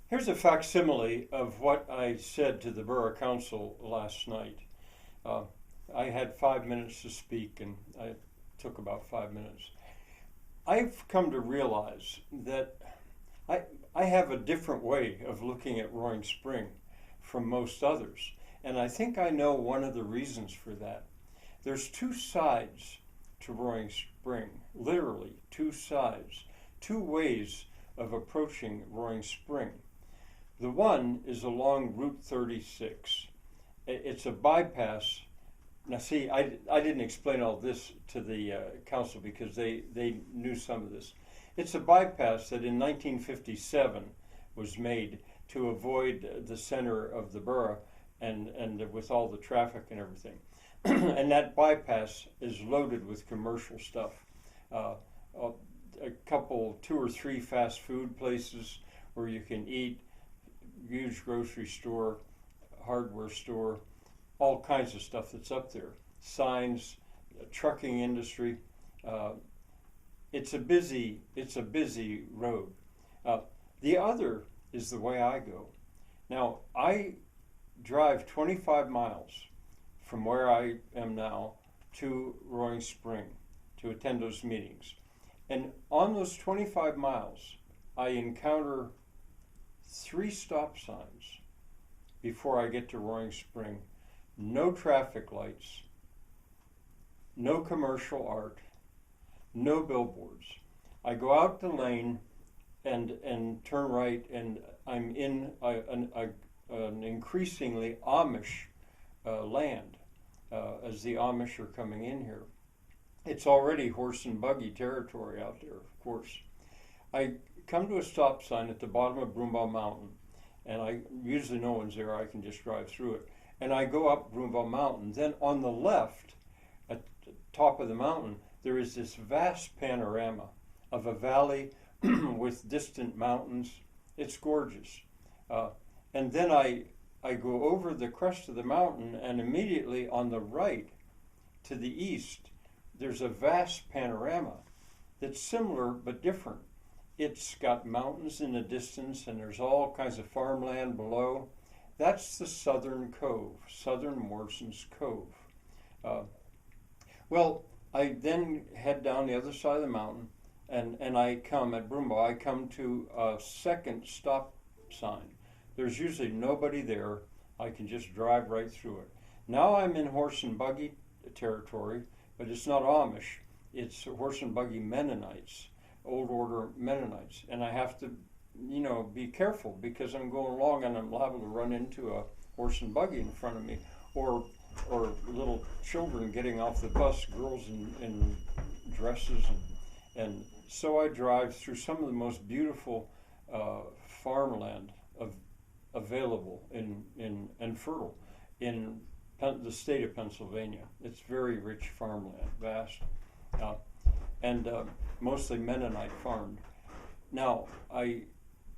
Here's a facsimile of what I said to the Borough Council last night. Uh, I had 5 minutes to speak, and I took about 5 minutes. I've come to realize that I, I have a different way of looking at Roaring Spring from most others, and I think I know one of the reasons for that. There's two sides to Roaring Spring, literally two sides, two ways of approaching Roaring Spring. The one is along Route 36. It's a bypass. Now, see, I didn't explain all this to the council because they knew some of this. It's a bypass that in 1957 was made to avoid the center of the borough and with all the traffic and everything. And that bypass is loaded with commercial stuff. A couple, two or three fast food places where you can eat, huge grocery store, hardware store, all kinds of stuff that's up there. Signs, trucking industry. It's a busy road. The other is the way I go. Now, I drive 25 miles from where I am now to Roaring Spring to attend those meetings. And on those 25 miles, I encounter 3 stop signs before I get to Roaring Spring. No traffic lights, no commercial art, no billboards. I go out the lane and turn right, and I'm in an increasingly Amish land as the Amish are coming in here. It's already horse and buggy territory out there, of course. I come to a stop sign at the bottom of Broombaugh Mountain, and I usually no one's there. I can just drive through it. And I go up Broombaugh Mountain. Then on the left, at the top of the mountain, there is this vast panorama of a valley with distant mountains. It's gorgeous. And then I go over the crest of the mountain, and immediately on the right, to the east, there's a vast panorama that's similar but different. It's got mountains in the distance, and there's all kinds of farmland below. That's the Southern Cove, Southern Morson's Cove. Well, I then head down the other side of the mountain, and I come at Broombaugh, I come to a second stop sign. There's usually nobody there. I can just drive right through it. Now I'm in horse and buggy territory, but it's not Amish. It's horse and buggy Mennonites, old order Mennonites. And I have to, be careful because I'm going along and I'm liable to run into a horse and buggy in front of me, or little children getting off the bus, girls in dresses, and so I drive through some of the most beautiful farmland available and fertile in the state of Pennsylvania. It's very rich farmland, vast, and mostly Mennonite farmed. Now, I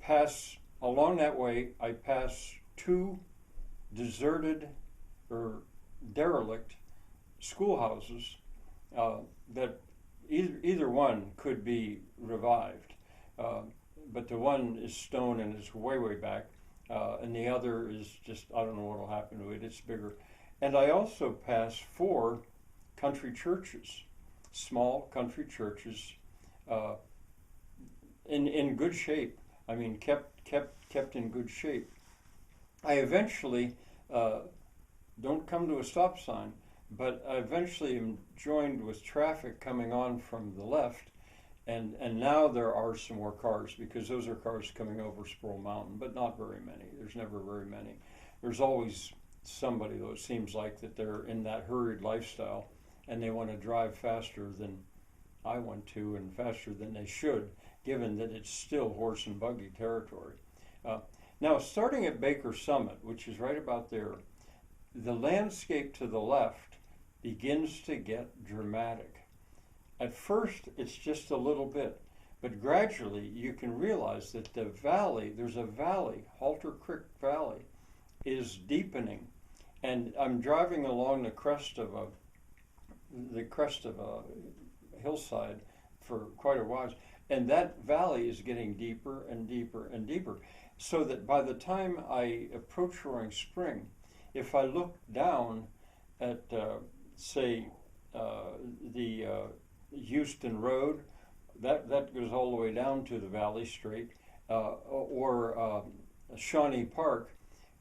pass along that way. I pass 2 deserted or derelict schoolhouses that either one could be revived, but the one is stone and it's way back, and the other is just, I don't know what will happen to it. It's bigger. And I also pass 4 country churches, small country churches, in good shape. I mean, kept in good shape. I eventually don't come to a stop sign, but I eventually am joined with traffic coming on from the left, and now there are some more cars, because those are cars coming over Sproul Mountain, but not very many. There's never very many. There's always somebody, though, it seems like, that they're in that hurried lifestyle and they want to drive faster than I want to and faster than they should, given that it's still horse and buggy territory. Now, starting at Baker Summit, which is right about there, the landscape to the left begins to get dramatic. At first, it's just a little bit, but gradually you can realize that the valley, there's a valley, Halter Creek Valley, is deepening. And I'm driving along the crest of a hillside for quite a while, and that valley is getting deeper and deeper and deeper. so that by the time I approach Roaring Spring, if I look down at, say, the Houston Road, that goes all the way down to the Valley Straight, or Shawnee Park,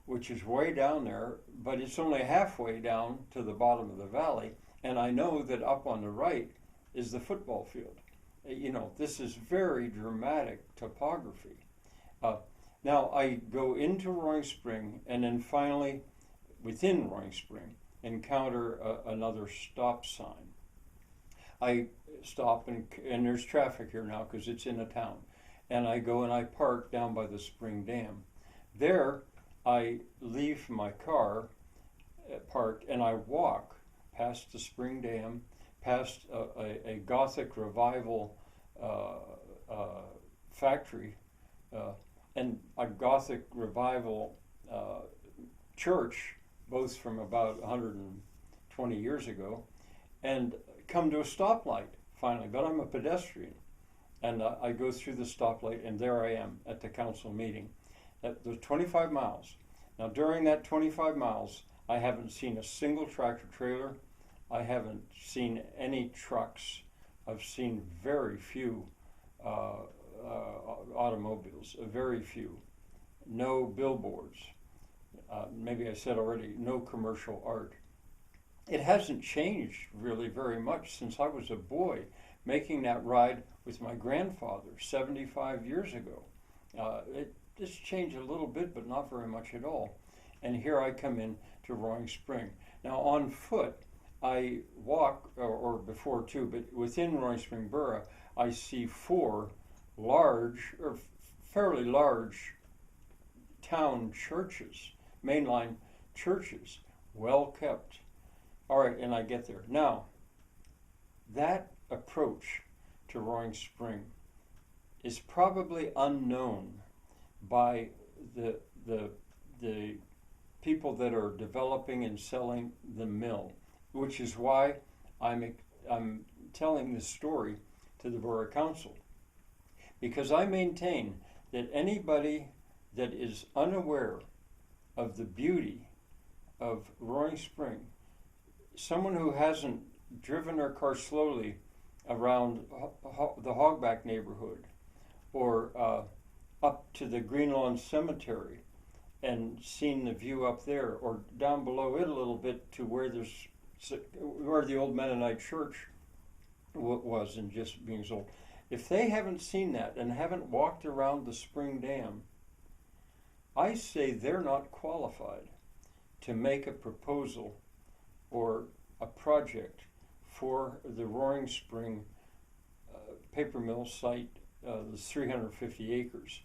which is way down there, but it's only halfway down to the bottom of the valley, and I know that up on the right is the football field. This is very dramatic topography. Now I go into Roaring Spring, and then finally, within Roaring Spring, encounter another stop sign. I stop, and there's traffic here now because it's in a town. And I go and I park down by the Spring Dam. There, I leave my car parked, and I walk past the Spring Dam, past a Gothic Revival factory, and a Gothic Revival church, both from about 120 years ago, and come to a stoplight finally. But I'm a pedestrian, and I go through the stoplight, and there I am at the council meeting. There's 25 miles. Now, during that 25 miles, I haven't seen a single tractor trailer. I haven't seen any trucks. I've seen very few automobiles, very few. No billboards. Maybe I said already, no commercial art. It hasn't changed really very much since I was a boy making that ride with my grandfather 75 years ago. It just changed a little bit, but not very much at all. And here I come in to Roaring Spring. Now on foot, I walk, or before too, but within Roaring Spring Borough, I see 4 large, or fairly large town churches, mainline churches, well kept. All right, and I get there. Now, that approach to Roaring Spring is probably unknown by the people that are developing and selling the mill, which is why I'm telling this story to the Borough Council, because I maintain that anybody that is unaware of the beauty of Roaring Spring, someone who hasn't driven their car slowly around the Hogback neighborhood, or up to the Green Lawn Cemetery and seen the view up there, or down below it a little bit to where the old Mennonite church was and just being sold. If they haven't seen that and haven't walked around the Spring Dam, I say they're not qualified to make a proposal or a project for the Roaring Spring paper mill site, the 350 acres,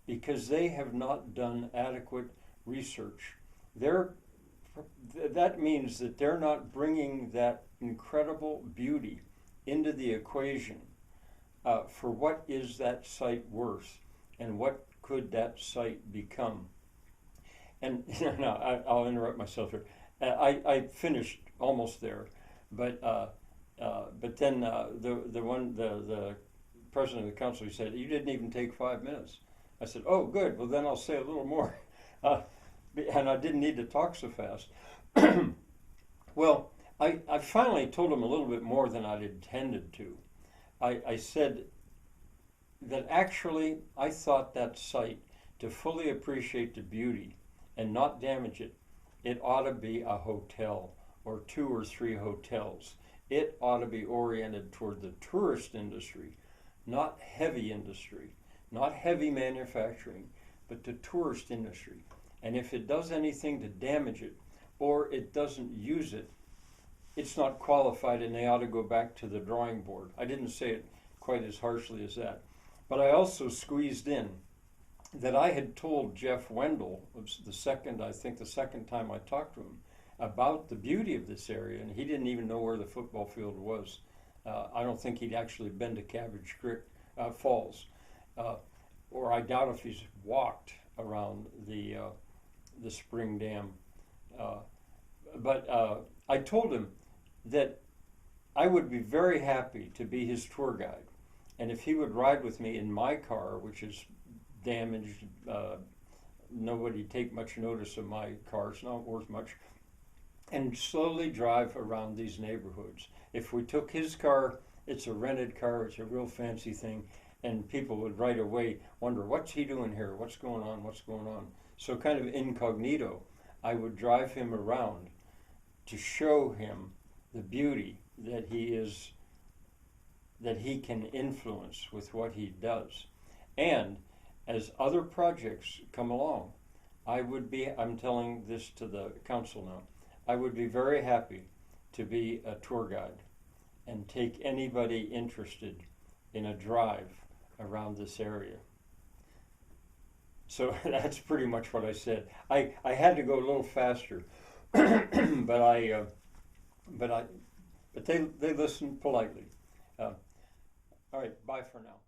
because they have not done adequate research. That means that they're not bringing that incredible beauty into the equation for what is that site worth and what could that site become. And no, I'll interrupt myself here. I finished almost there, but then the president of the council, he said, "You didn't even take 5 minutes." I said, "Oh, good. Well, then I'll say a little more." And I didn't need to talk so fast. Well, I finally told him a little bit more than I'd intended to. I said that actually I thought that site, to fully appreciate the beauty and not damage it, it ought to be a hotel or 2 or 3 hotels. It ought to be oriented toward the tourist industry, not heavy industry, not heavy manufacturing, but the tourist industry. And if it does anything to damage it, or it doesn't use it, it's not qualified, and they ought to go back to the drawing board. I didn't say it quite as harshly as that. But I also squeezed in that I had told Jeff Wendell, the second time I talked to him, about the beauty of this area, and he didn't even know where the football field was. I don't think he'd actually been to Cabbage Creek Falls, or I doubt if he's walked around the Spring Dam. But I told him that I would be very happy to be his tour guide, and if he would ride with me in my car, which is damaged, nobody take much notice of my car. It's not worth much. And slowly drive around these neighborhoods. If we took his car, it's a rented car, it's a real fancy thing, and people would right away wonder, what's he doing here? What's going on? What's going on? So kind of incognito, I would drive him around to show him the beauty that he can influence with what he does. And as other projects come along, I'm telling this to the council now, I would be very happy to be a tour guide and take anybody interested in a drive around this area. So that's pretty much what I said. I had to go a little faster, but they listened politely. All right, bye for now.